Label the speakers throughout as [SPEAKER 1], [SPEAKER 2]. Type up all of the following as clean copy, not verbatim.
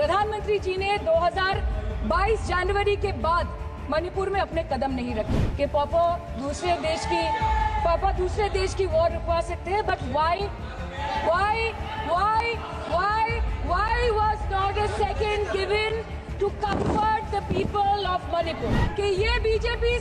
[SPEAKER 1] प्रधानमंत्री जी ने 2022 जनवरी के बाद मणिपुर में अपने कदम नहीं रखे कि पापा दूसरे देश की वॉर रुकवा सकते हैं, but why was not a second given to comfort the people of Manipur? कि ये बीजेपी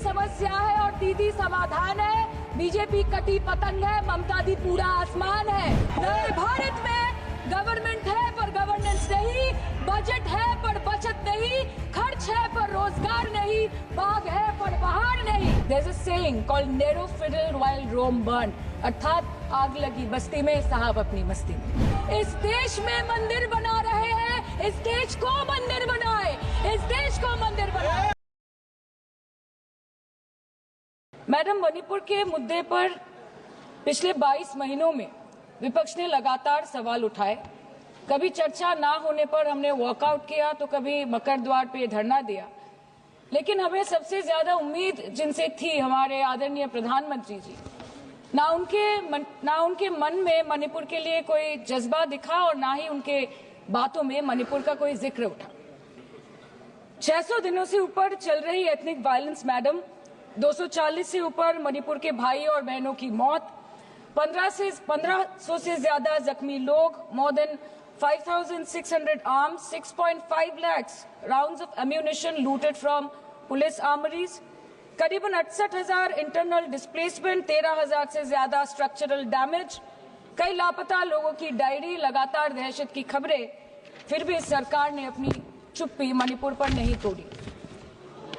[SPEAKER 1] समस्या है और दीदी समाधान है। बीजेपी कटी पतंग है, ममता दी पूरा आसमान है। नए भारत में गवर्नमेंट है पर गवर्नेंस नहीं, बजट है पर बचत नहीं, खर्च है पर रोजगार नहीं, बाग है पर बहार नहीं। There's a saying called narrow fiddle while Rome burned, अर्थात आग लगी बस्ती में, साहब अपनी मस्ती में। इस देश में मंदिर बना रहे हैं, इस देश को मंदिर बनाए, इस देश को मंदिर बनाए। मैडम, मणिपुर के मुद्दे पर पिछले 22 महीनों में विपक्ष ने लगातार सवाल उठाए। कभी चर्चा ना होने पर हमने वॉकआउट किया, तो कभी मकर द्वार पे धरना दिया। लेकिन हमें सबसे ज्यादा उम्मीद जिनसे थी, हमारे आदरणीय प्रधानमंत्री जी, ना उनके मन में मणिपुर के लिए कोई जज्बा दिखा और ना ही उनके बातों में मणिपुर का कोई जिक्र उठा। 600 दिनों से ऊपर चल रही एथनिक वायलेंस मैडम, 240 से ऊपर मणिपुर के भाई और बहनों की मौत, 1500 से ज्यादा जख्मी लोग, more than 5,600 arms, 6.5 lakhs rounds of ammunition looted from police armories, करीबन 68,000 इंटरनल डिस्प्लेसमेंट, 13,000 से ज्यादा स्ट्रक्चरल डैमेज, कई लापता लोगों की डायरी, लगातार दहशत की खबरें। फिर भी सरकार ने अपनी चुप्पी मणिपुर पर नहीं तोड़ी।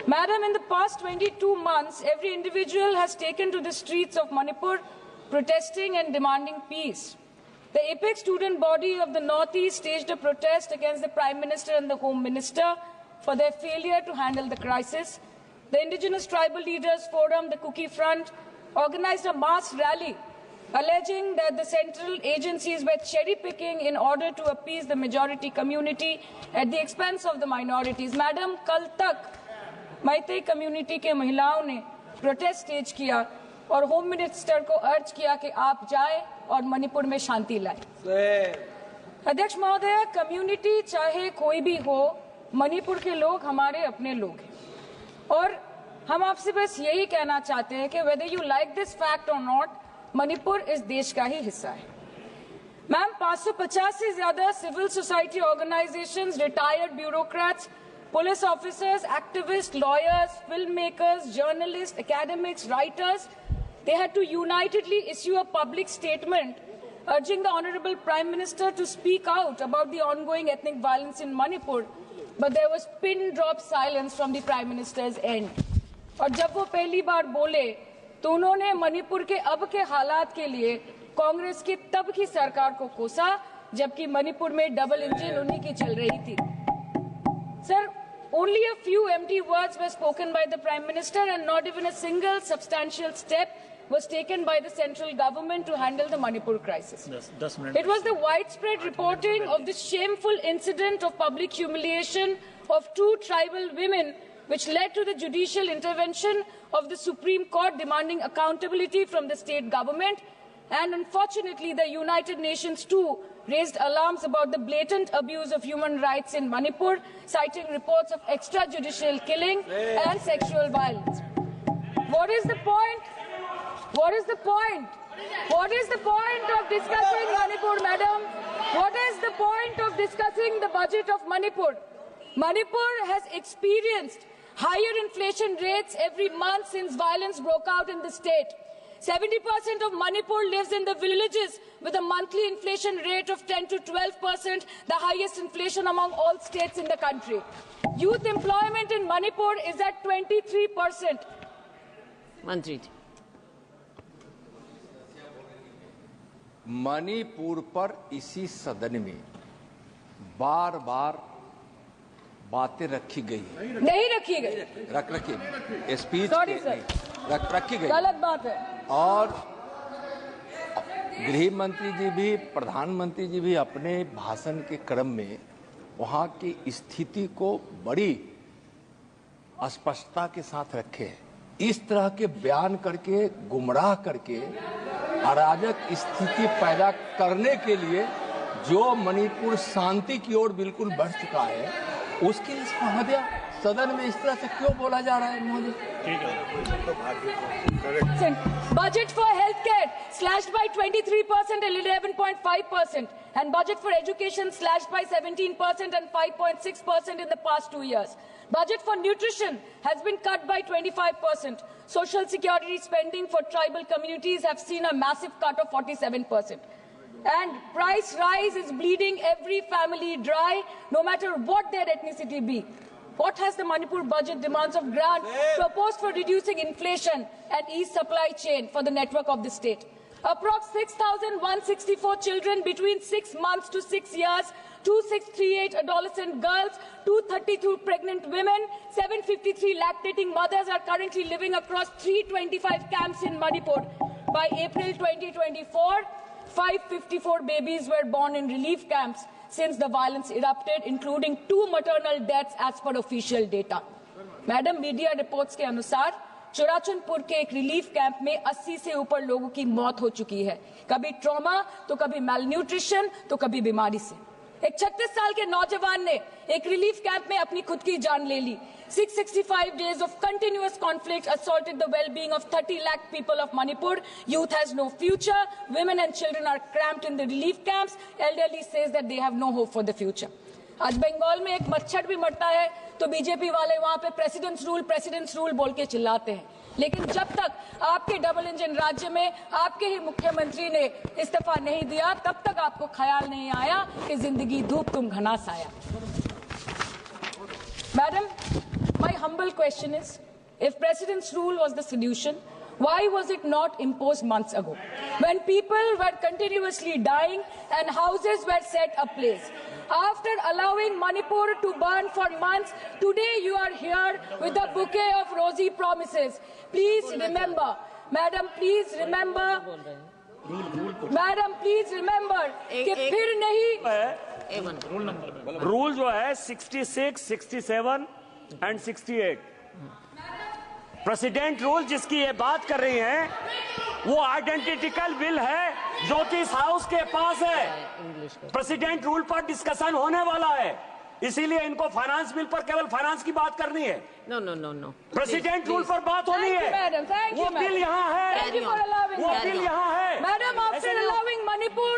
[SPEAKER 1] Madam, in the past 22 months, every individual has taken to the streets of Manipur protesting and demanding peace. The apex student body of the Northeast staged a protest against the Prime Minister and the Home Minister for their failure to handle the crisis. The Indigenous Tribal Leaders Forum, the Kuki Front, organized a mass rally alleging that the central agencies were cherry-picking in order to appease the majority community at the expense of the minorities. Madam, कल तक Meitei community के महिलाओं ने protest stage किया और home minister को अर्ज किया कि आप जाएं और मणिपुर में शांति लाएं। अध्यक्ष महोदय, कम्युनिटी चाहे कोई भी हो, मणिपुर के लोग हमारे अपने लोग हैं और हम आपसे बस यही कहना चाहते हैं कि whether you like this fact और नॉट, मणिपुर इस देश का ही हिस्सा है। मैम, 550 से ज्यादा civil society organisations, retired bureaucrats, police officers, activists, lawyers, filmmakers, journalists, academics, writers, they had to unitedly issue a public statement urging the Honorable Prime Minister to speak out about the ongoing ethnic violence in Manipur, but there was pin-drop silence from the Prime Minister's end. और जब वो पहली बार बोले तो उन्होंने मणिपुर के अब के हालात के लिए कांग्रेस की तब की सरकार को कोसा, जबकि मणिपुर में डबल इंजन उन्हीं की चल रही थी। Sir, only a few empty words were spoken by the Prime Minister and not even a single substantial step was taken by the central government to handle the Manipur crisis. It was the widespread reporting of the shameful incident of public humiliation of 2 tribal women which led to the judicial intervention of the Supreme Court demanding accountability from the state government. And unfortunately, the United Nations too raised alarms about the blatant abuse of human rights in Manipur, citing reports of extrajudicial killing and sexual violence. What is the point? What is the point? What is the point of discussing Manipur, madam? What is the point of discussing the budget of Manipur? Manipur has experienced higher inflation rates every month since violence broke out in the state. 70% of Manipur lives in the villages with a monthly inflation rate of 10 to 12%, the highest inflation among all states in the country. Youth employment in Manipur is at 23%.
[SPEAKER 2] मंत्री जी,
[SPEAKER 3] मणिपुर पर इसी सदन में बार बार बातें रखी गई,
[SPEAKER 1] नहीं रखी गई,
[SPEAKER 3] रखी स्पीच रखी गई,
[SPEAKER 1] गलत बात है।
[SPEAKER 3] और गृह मंत्री जी भी, प्रधानमंत्री जी भी अपने भाषण के क्रम में वहां की स्थिति को बड़ी स्पष्टता के साथ रखे हैं। इस तरह के बयान करके, गुमराह करके, अराजक स्थिति पैदा करने के लिए जो मणिपुर शांति की ओर बिल्कुल बढ़ चुका है, उसके लिए सदन में इस तरह से क्यों बोला जा रहा है Modi?
[SPEAKER 1] Budget for healthcare slashed by 23% and 11.5%, and budget for education slashed by 17% and 5.6% in the past 2 years. Budget for nutrition has been cut by 25%. Social security spending for tribal communities have seen a massive cut of 47%. And price rise is bleeding every family dry, no matter what their ethnicity be. What has the Manipur budget demands of grant proposed for reducing inflation and ease supply chain for the network of the state? Approx 6,164 children between 6 months to 6 years, 2,638 adolescent girls, 232 pregnant women, 753 lactating mothers are currently living across 325 camps in Manipur. By April 2024, 554 babies were born in relief camps since the violence erupted, including 2 maternal deaths as per official data. Madam, media reports के अनुसार चुराचंदपुर के एक relief camp में 80 से ऊपर लोगों की मौत हो चुकी है, कभी ट्रॉमा तो कभी मैलन्यूट्रिशन तो कभी बीमारी से। एक 36 साल के नौजवान ने एक रिलीफ कैंप में अपनी खुद की जान ले ली। 665 days of continuous conflict assaulted the well-being of 30 lakh people of Manipur. Youth has no future. Women and children are cramped in the relief camps. Elderly says that they have no hope for the future. आज बंगाल में एक मच्छर भी मरता है तो BJP वाले वहां पे प्रेसिडेंट्स रूल बोल के चिल्लाते हैं, लेकिन जब तक आपके डबल इंजन राज्य में आपके ही मुख्यमंत्री ने इस्तीफा नहीं दिया, तब तक आपको ख्याल नहीं आया कि जिंदगी धूप तुम घनास आया। Madam, my humble question is, if president's rule was the solution, why was it not imposed months ago, when people were continuously dying and houses were set ablaze? After allowing Manipur to burn for months, today you are here with a bouquet of rosy promises. Please remember, Madam, please remember, Madam, please remember कि फिर नहीं
[SPEAKER 4] rule जो है 66, 67 and 68 president rule जिसकी ये बात कर रही हैं, वो आइडेंटिकल बिल है जो कि इस हाउस के पास है। प्रेसिडेंट रूल पर डिस्कशन होने वाला है, इसीलिए इनको फाइनेंस बिल पर केवल फाइनेंस की बात करनी है।
[SPEAKER 2] नो
[SPEAKER 4] प्रेसिडेंट रूल पर बात होनी है। वो बिल यहाँ है, वो बिल यहाँ है।
[SPEAKER 1] Madam, after allowing Manipur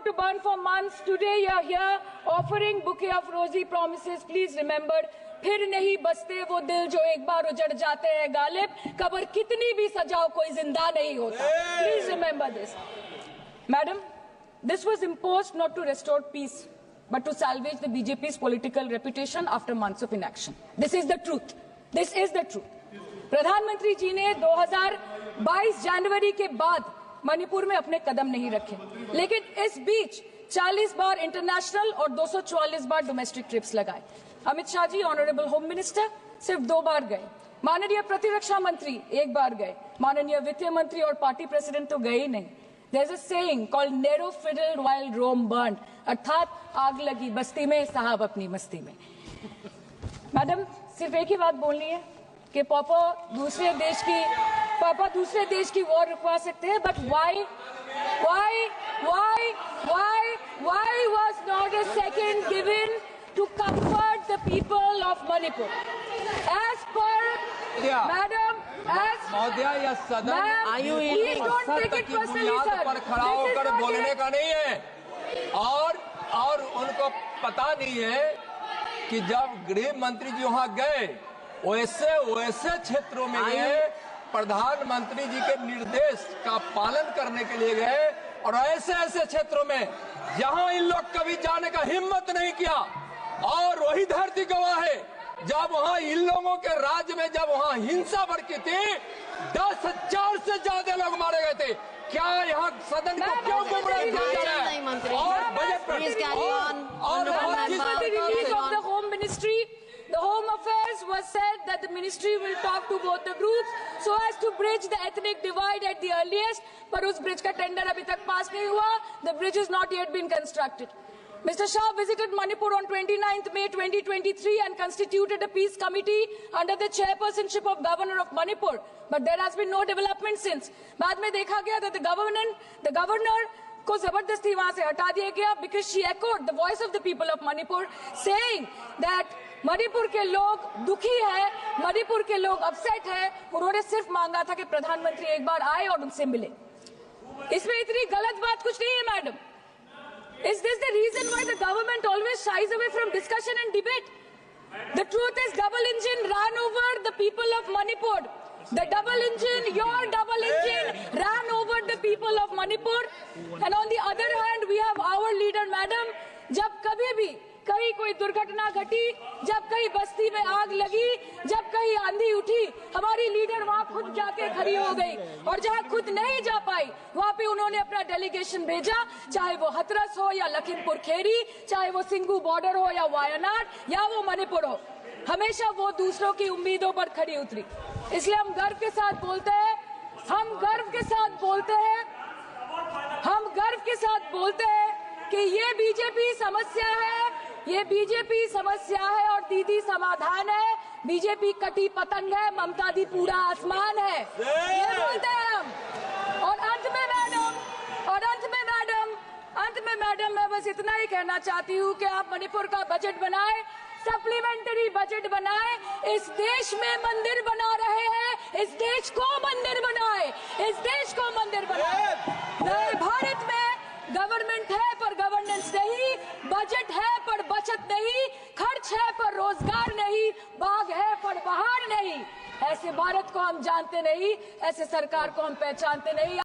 [SPEAKER 1] to burn for months, today you are here offering bouquet of rosy promises. Please remember, फिर नहीं बसते वो दिल जो एक बार उजड़ जाते हैं गालिब, कब्र कितनी भी सजाओ कोई जिंदा नहीं होता। Please remember this. Madam, this was imposed not to restore peace, but to salvage the BJP's political reputation after months of inaction. This is the truth. This is the truth. प्रधानमंत्री जी ने 2022 जनवरी के बाद मणिपुर में अपने कदम नहीं रखे, लेकिन इस बीच 40 बार इंटरनेशनल और 244 बार डोमेस्टिक ट्रिप्स लगाए। Amit Shah ji, honourable home minister, सिर्फ 2 बार गए। माननीय प्रतिरक्षा मंत्री 1 बार गए। माननीय वित्त मंत्री और पार्टी प्रेसिडेंट तो गए ही नहीं। There's a saying called narrow fiddle while Rome burned, अर्थात आग लगी बस्ती में, साहब अपनी मस्ती में। मैडम, सिर्फ एक ही बात बोलनी है कि पापा दूसरे देश की वॉर रुकवा सकते हैं, but why was not a second given to comfort the people of Manipur? As per Madam,
[SPEAKER 3] या सदन
[SPEAKER 1] please don't take it personally, sir.
[SPEAKER 3] पर खड़ा होकर बोलने का नहीं है, और उनको पता नहीं है कि जब गृह मंत्री जी वहां गए, वैसे क्षेत्रों में गए, प्रधानमंत्री जी के निर्देश का पालन करने के लिए गए, और ऐसे क्षेत्रों में जहां इन लोग कभी जाने का हिम्मत नहीं किया। और वही धरती गवाह है, जब वहां इन लोगों के राज्य में जब वहां हिंसा भड़की थी, 10,000 से ज्यादा लोग मारे गए थे। क्या यहाँ सदन को क्यों गुमराह किया जा रहा है? और budget
[SPEAKER 1] The Home Affairs was said that the ministry will talk to both the groups so as to bridge the ethnic divide at the earliest, पर उस bridge का tender अभी तक पास नहीं हुआ. The bridge has not yet been constructed. Mr. Shah visited Manipur on 29th May 2023 and constituted a peace committee under the chairpersonship of Governor of Manipur, but there has been no development since. बाद में देखा गया that the governor को जबरदस्ती वहां से हटा दिया गया because she echoed the voice of the people of Manipur saying that Manipur के लोग दुखी है, मणिपुर के लोग अपसेट है। उन्होंने सिर्फ मांगा था कि प्रधानमंत्री एक बार आए और उनसे मिले। इसमें इतनी गलत बात कुछ नहीं है madam. Is this the reason why the government always shies away from discussion and debate? The truth is double engine ran over the people of Manipur. The double engine, your double engine ran over the people of Manipur. And on the other hand, we have our leader, madam. जब कभी भी कहीं कोई दुर्घटना घटी, जब कहीं बस्ती में आग लगी, जब कहीं आंधी उठी, हमारी लीडर वहां खुद जाके खड़ी हो गई। और जहां खुद नहीं जा पाई, वहां पे उन्होंने अपना डेलीगेशन भेजा, चाहे वो हथरस हो या लखीमपुर खीरी, चाहे वो सिंगू बॉर्डर हो या वायनाड या वो मणिपुर हो, हमेशा वो दूसरों की उम्मीदों पर खड़ी उतरी। इसलिए हम गर्व के साथ बोलते हैं, हम गर्व के साथ बोलते हैं, हम गर्व के साथ बोलते हैं कि ये बीजेपी समस्या है, ये बीजेपी समस्या है और दीदी समाधान है। बीजेपी कटी पतंग है, ममता दी पूरा आसमान है, ये बोलते हैं हम। और अंत में मैडम मैं बस इतना ही कहना चाहती हूँ कि आप मणिपुर का बजट बनाएं, सप्लीमेंट्री बजट बनाएं। इस देश में मंदिर बना रहे हैं, इस देश को मंदिर बनाए, इस देश को मंदिर बनाए। नए भारत में गवर्नमेंट है पर गवर्नेंस नहीं, बजट है पर बचत नहीं, खर्च है पर रोजगार नहीं, बाग है पर बहार नहीं। ऐसे भारत को हम जानते नहीं, ऐसे सरकार को हम पहचानते नहीं।